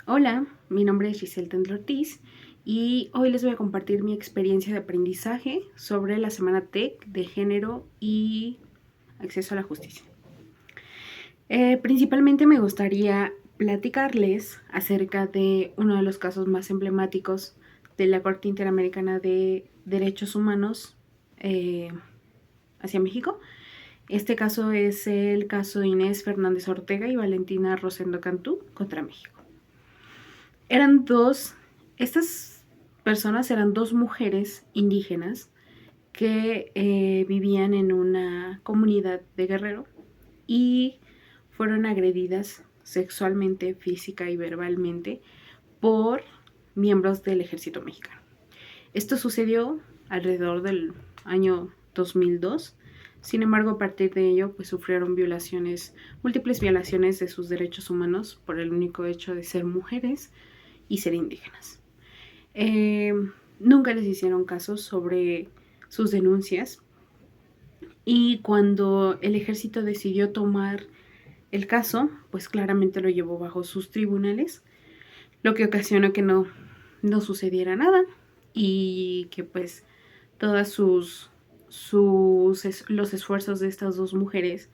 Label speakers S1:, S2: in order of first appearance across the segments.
S1: Hola, mi nombre es Giselle Tendler Ortiz y hoy les voy a compartir mi experiencia de aprendizaje sobre la Semana TEC de Género y Acceso a la Justicia. Principalmente me gustaría platicarles acerca de uno de los casos más emblemáticos de la Corte Interamericana de Derechos Humanos hacia México. Este caso es el caso de Inés Fernández Ortega y Valentina Rosendo Cantú contra México. Estas personas eran dos mujeres indígenas que vivían en una comunidad de Guerrero y fueron agredidas sexualmente, física y verbalmente por miembros del ejército mexicano. Esto sucedió alrededor del año 2002. Sin embargo, a partir de ello, pues sufrieron múltiples violaciones de sus derechos humanos por el único hecho de ser mujeres y ser indígenas. Nunca les hicieron caso sobre sus denuncias y cuando el ejército decidió tomar el caso, pues claramente lo llevó bajo sus tribunales, lo que ocasionó que no sucediera nada y que pues todas los esfuerzos de estas dos mujeres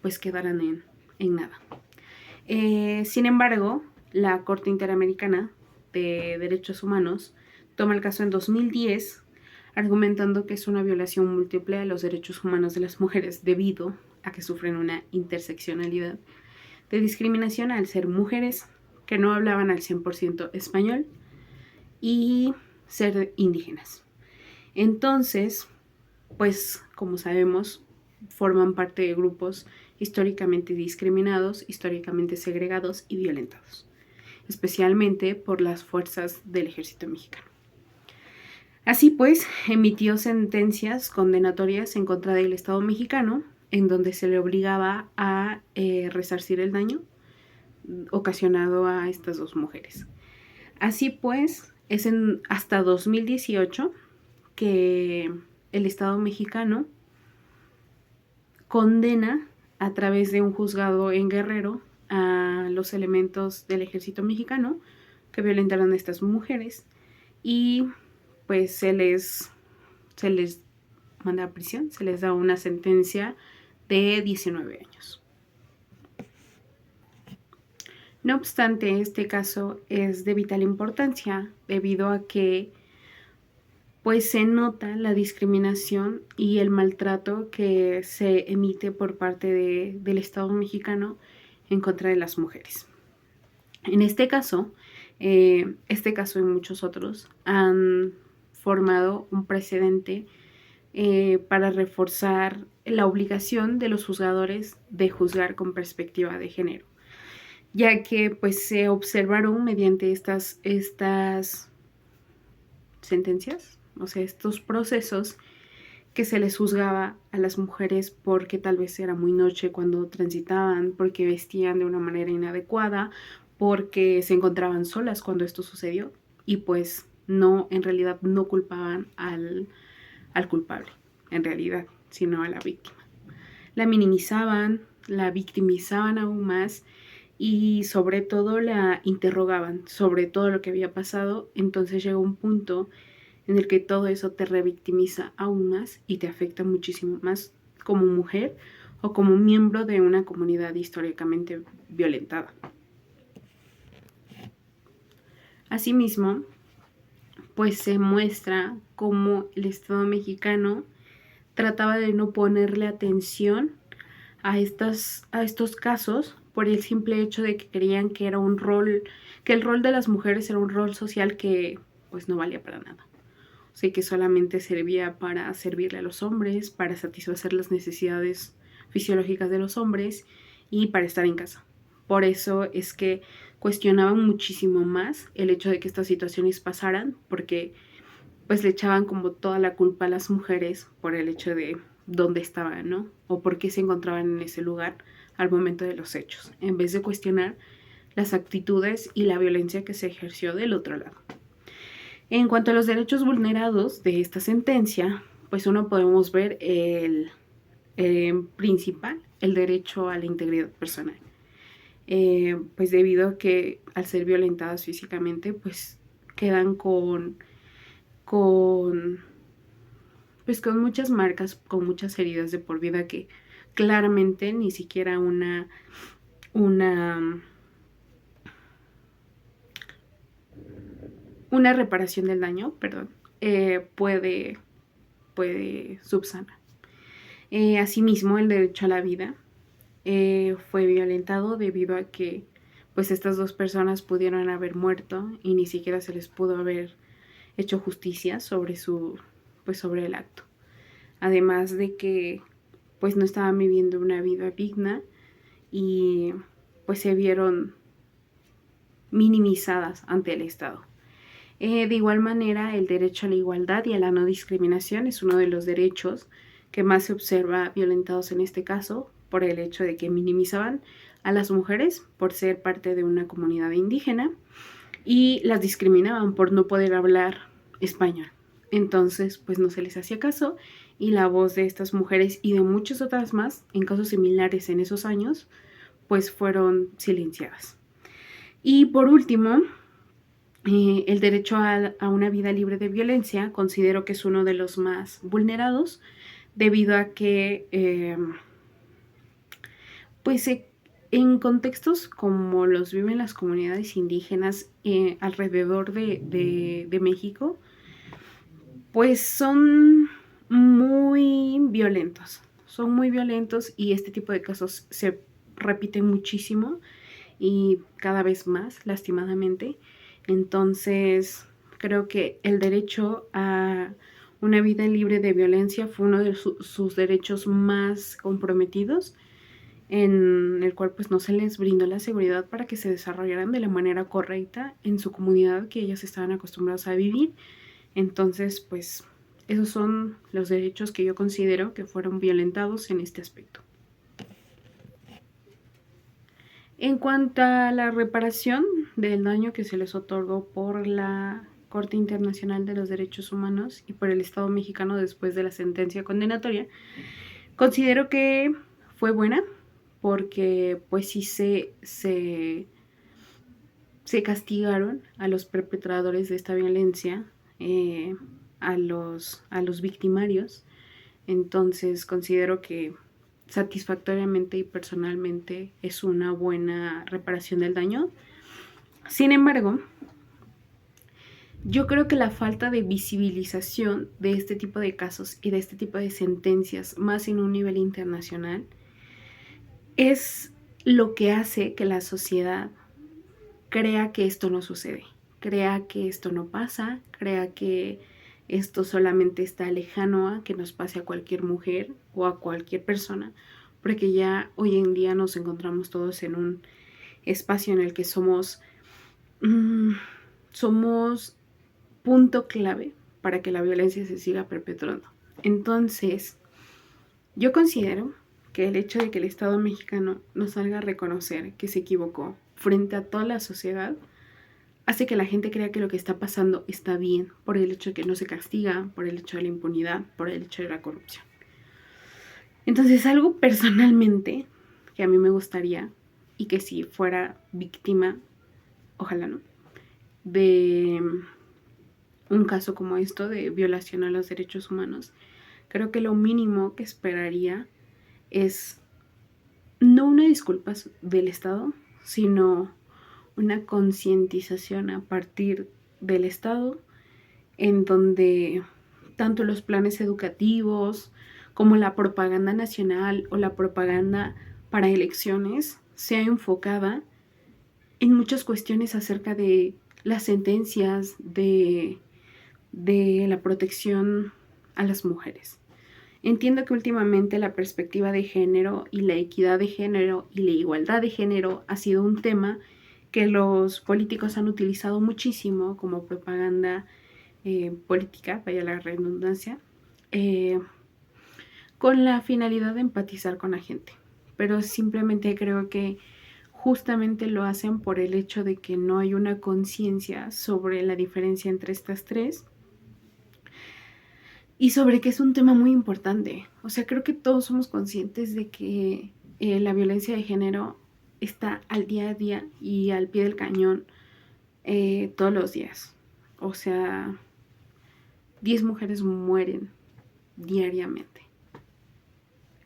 S1: pues quedaran en nada. Sin embargo, la Corte Interamericana de Derechos Humanos toma el caso en 2010, argumentando que es una violación múltiple a los derechos humanos de las mujeres debido a que sufren una interseccionalidad de discriminación al ser mujeres que no hablaban al 100% español y ser indígenas. Entonces, pues como sabemos, forman parte de grupos históricamente discriminados, históricamente segregados y violentados, especialmente por las fuerzas del ejército mexicano. Así pues, emitió sentencias condenatorias en contra del Estado mexicano, en donde se le obligaba a resarcir el daño ocasionado a estas dos mujeres. Así pues, es hasta 2018 que el Estado mexicano condena a través de un juzgado en Guerrero a los elementos del ejército mexicano que violentaron a estas mujeres y pues se les manda a prisión, se les da una sentencia de 19 años. No obstante, este caso es de vital importancia debido a que pues se nota la discriminación y el maltrato que se emite por parte del Estado mexicano en contra de las mujeres. En este caso y muchos otros han formado un precedente para reforzar la obligación de los juzgadores de juzgar con perspectiva de género, ya que pues se observaron mediante estas sentencias, o sea, estos procesos, que se les juzgaba a las mujeres porque tal vez era muy noche cuando transitaban, porque vestían de una manera inadecuada, porque se encontraban solas cuando esto sucedió y pues no, en realidad no culpaban al culpable, en realidad, sino a la víctima. La minimizaban, la victimizaban aún más y sobre todo la interrogaban sobre todo lo que había pasado. Entonces llegó un punto en el que todo eso te revictimiza aún más y te afecta muchísimo más como mujer o como miembro de una comunidad históricamente violentada. Asimismo, pues se muestra cómo el Estado mexicano trataba de no ponerle atención a estos casos por el simple hecho de que creían que era que el rol de las mujeres era un rol social que pues no valía para nada. O sea, que solamente servía para servirle a los hombres, para satisfacer las necesidades fisiológicas de los hombres y para estar en casa. Por eso es que cuestionaban muchísimo más el hecho de que estas situaciones pasaran, porque pues le echaban como toda la culpa a las mujeres por el hecho de dónde estaban, ¿no? O por qué se encontraban en ese lugar al momento de los hechos, en vez de cuestionar las actitudes y la violencia que se ejerció del otro lado. En cuanto a los derechos vulnerados de esta sentencia, pues uno podemos ver el principal, el derecho a la integridad personal. pues debido a que al ser violentadas físicamente, pues quedan con, pues con muchas marcas, con muchas heridas de por vida que claramente ni siquiera una, una reparación del daño, perdón, puede subsanar. Asimismo, el derecho a la vida fue violentado debido a que pues estas dos personas pudieron haber muerto y ni siquiera se les pudo haber hecho justicia pues sobre el acto. Además de que pues no estaban viviendo una vida digna y pues se vieron minimizadas ante el Estado. De igual manera, el derecho a la igualdad y a la no discriminación es uno de los derechos que más se observa violentados en este caso por el hecho de que minimizaban a las mujeres por ser parte de una comunidad indígena y las discriminaban por no poder hablar español. Entonces, pues no se les hacía caso y la voz de estas mujeres y de muchas otras más en casos similares en esos años, pues fueron silenciadas. Y por último, el derecho a una vida libre de violencia considero que es uno de los más vulnerados debido a que pues en contextos como los viven las comunidades indígenas alrededor de México, pues son muy violentos. Son muy violentos y este tipo de casos se repiten muchísimo y cada vez más, lastimadamente. Entonces, creo que el derecho a una vida libre de violencia fue uno de sus derechos más comprometidos, en el cual pues no se les brindó la seguridad para que se desarrollaran de la manera correcta en su comunidad que ellos estaban acostumbrados a vivir. Entonces, pues esos son los derechos que yo considero que fueron violentados en este aspecto. En cuanto a la reparación del daño que se les otorgó por la Corte Internacional de los Derechos Humanos y por el Estado mexicano después de la sentencia condenatoria, considero que fue buena porque pues sí se castigaron a los perpetradores de esta violencia, a los victimarios. Entonces considero que satisfactoriamente y personalmente es una buena reparación del daño. Sin embargo, yo creo que la falta de visibilización de este tipo de casos y de este tipo de sentencias, más en un nivel internacional, es lo que hace que la sociedad crea que esto no sucede, crea que esto no pasa, crea que esto solamente está lejano a que nos pase a cualquier mujer o a cualquier persona, porque ya hoy en día nos encontramos todos en un espacio en el que somos punto clave para que la violencia se siga perpetuando. Entonces, yo considero que el hecho de que el Estado mexicano nos salga a reconocer que se equivocó frente a toda la sociedad hace que la gente crea que lo que está pasando está bien por el hecho de que no se castiga, por el hecho de la impunidad, por el hecho de la corrupción. Entonces, algo personalmente que a mí me gustaría y que si fuera víctima, ojalá no, de un caso como esto de violación a los derechos humanos, creo que lo mínimo que esperaría es no una disculpa del Estado, sino una concientización a partir del Estado en donde tanto los planes educativos como la propaganda nacional o la propaganda para elecciones sea enfocada en muchas cuestiones acerca de las sentencias, de la protección a las mujeres. Entiendo que últimamente la perspectiva de género y la equidad de género y la igualdad de género ha sido un tema que los políticos han utilizado muchísimo como propaganda política, vaya la redundancia, con la finalidad de empatizar con la gente. Pero simplemente creo que justamente lo hacen por el hecho de que no hay una conciencia sobre la diferencia entre estas tres y sobre que es un tema muy importante. O sea, creo que todos somos conscientes de que la violencia de género está al día a día y al pie del cañón todos los días. O sea, 10 mujeres mueren diariamente.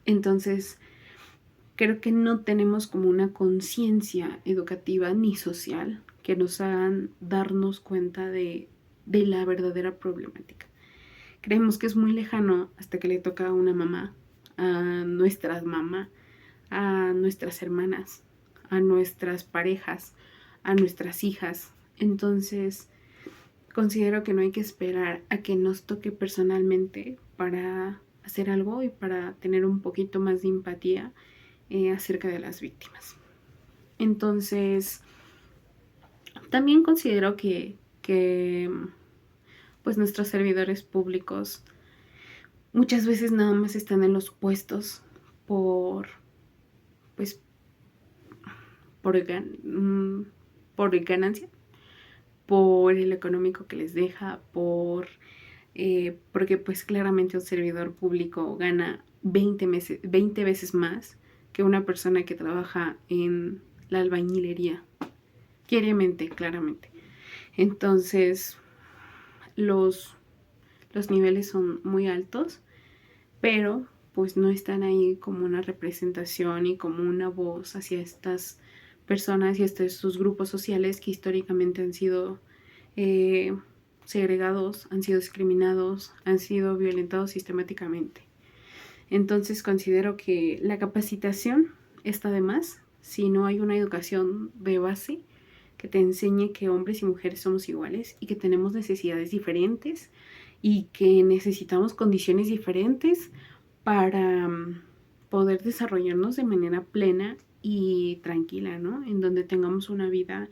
S1: Entonces, creo que no tenemos como una conciencia educativa ni social que nos hagan darnos cuenta de la verdadera problemática. Creemos que es muy lejano hasta que le toca a una mamá, a nuestras mamás, a nuestras hermanas, a nuestras parejas, a nuestras hijas. Entonces, considero que no hay que esperar a que nos toque personalmente para hacer algo y para tener un poquito más de empatía acerca de las víctimas. Entonces, también considero que pues nuestros servidores públicos muchas veces nada más están en los puestos por pues por ganancia, por el económico que les deja, porque pues claramente un servidor público gana 20 veces más que una persona que trabaja en la albañilería, diariamente, claramente. Entonces, los, los niveles son muy altos, pero pues no están ahí como una representación y como una voz hacia estas personas y hasta estos grupos sociales que históricamente han sido eh, segregados, han sido discriminados, han sido violentados sistemáticamente. Entonces considero que la capacitación está de más si no hay una educación de base que te enseñe que hombres y mujeres somos iguales y que tenemos necesidades diferentes y que necesitamos condiciones diferentes para poder desarrollarnos de manera plena y tranquila, ¿no? En donde tengamos una vida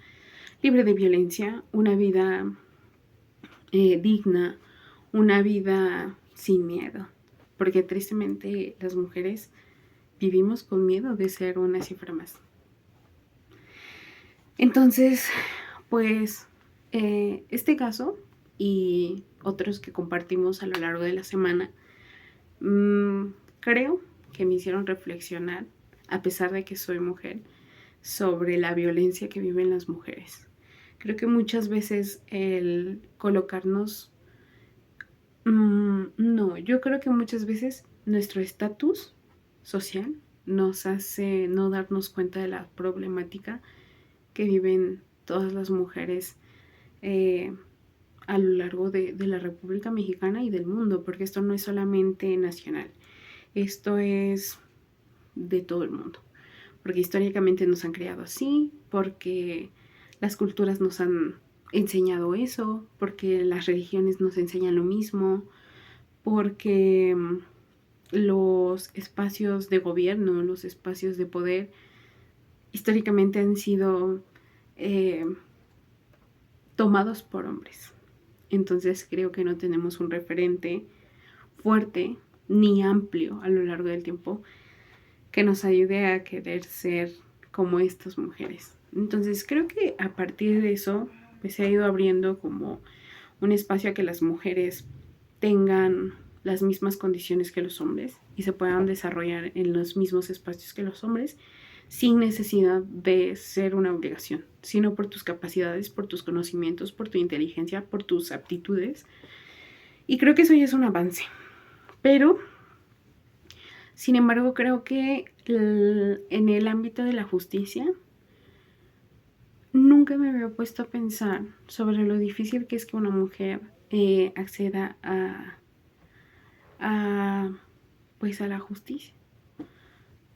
S1: libre de violencia, una vida digna, una vida sin miedo. Porque tristemente las mujeres vivimos con miedo de ser una cifra más. Entonces, pues este caso y otros que compartimos a lo largo de la semana, creo que me hicieron reflexionar, a pesar de que soy mujer, sobre la violencia que viven las mujeres. Creo que muchas veces el colocarnos, no, yo creo que muchas veces nuestro estatus social nos hace no darnos cuenta de la problemática que viven todas las mujeres eh, a lo largo de la República Mexicana y del mundo, porque esto no es solamente nacional, esto es de todo el mundo, porque históricamente nos han creado así, porque las culturas nos han enseñado eso, porque las religiones nos enseñan lo mismo, porque los espacios de gobierno, los espacios de poder, históricamente han sido tomados por hombres. Entonces creo que no tenemos un referente fuerte ni amplio a lo largo del tiempo que nos ayude a querer ser como estas mujeres. Entonces creo que a partir de eso pues se ha ido abriendo como un espacio a que las mujeres tengan las mismas condiciones que los hombres y se puedan desarrollar en los mismos espacios que los hombres sin necesidad de ser una obligación, sino por tus capacidades, por tus conocimientos, por tu inteligencia, por tus aptitudes. Y creo que eso ya es un avance. Pero, sin embargo, creo que en el ámbito de la justicia, nunca me había puesto a pensar sobre lo difícil que es que una mujer acceda pues a la justicia.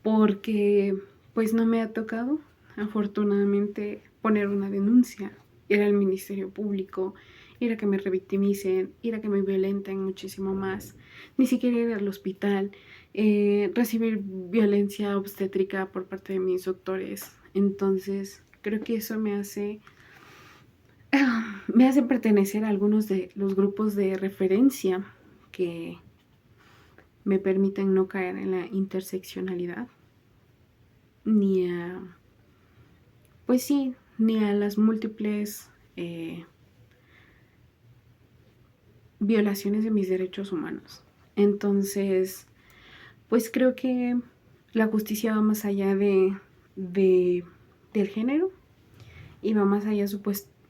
S1: Porque pues no me ha tocado, afortunadamente, poner una denuncia, ir al Ministerio Público, ir a que me revictimicen, ir a que me violenten muchísimo más, ni siquiera ir al hospital, recibir violencia obstétrica por parte de mis doctores. Entonces, creo que eso me hace pertenecer a algunos de los grupos de referencia que me permiten no caer en la interseccionalidad ni a, pues sí, ni a las múltiples violaciones de mis derechos humanos. Entonces, pues creo que la justicia va más allá de, del género y va más allá,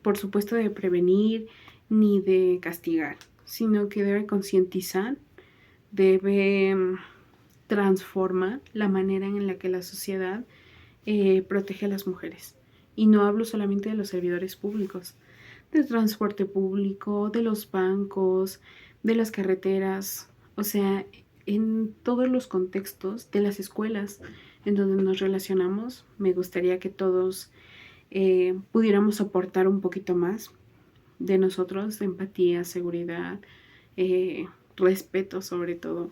S1: por supuesto, de prevenir ni de castigar, sino que debe concientizar, debe transformar la manera en la que la sociedad protege a las mujeres. Y no hablo solamente de los servidores públicos, del transporte público, de los bancos, de las carreteras, o sea, en todos los contextos de las escuelas en donde nos relacionamos. Me gustaría que todos pudiéramos aportar un poquito más de nosotros, de empatía, seguridad, respeto sobre todo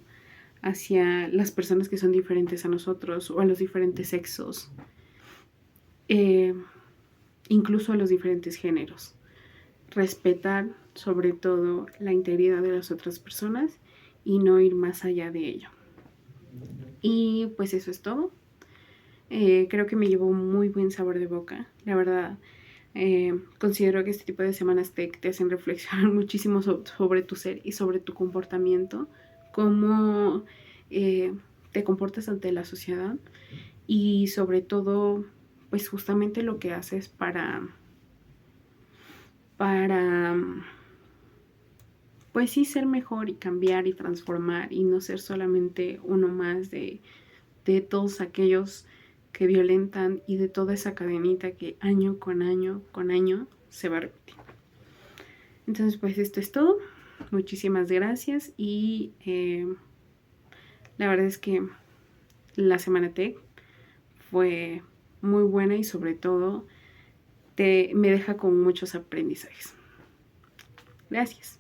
S1: hacia las personas que son diferentes a nosotros o a los diferentes sexos, eh, incluso a los diferentes géneros. Respetar sobre todo la integridad de las otras personas y no ir más allá de ello. Y pues eso es todo. Creo que me llevó un muy buen sabor de boca, la verdad. Considero que este tipo de semanas te hacen reflexionar muchísimo sobre tu ser y sobre tu comportamiento, cómo te comportas ante la sociedad y sobre todo, pues justamente lo que haces para pues sí ser mejor y cambiar y transformar y no ser solamente uno más de todos aquellos que violentan y de toda esa cadenita que año con año con año se va repitiendo. Entonces pues esto es todo. Muchísimas gracias y la verdad es que la Semana Tech fue muy buena y sobre todo me deja con muchos aprendizajes. Gracias.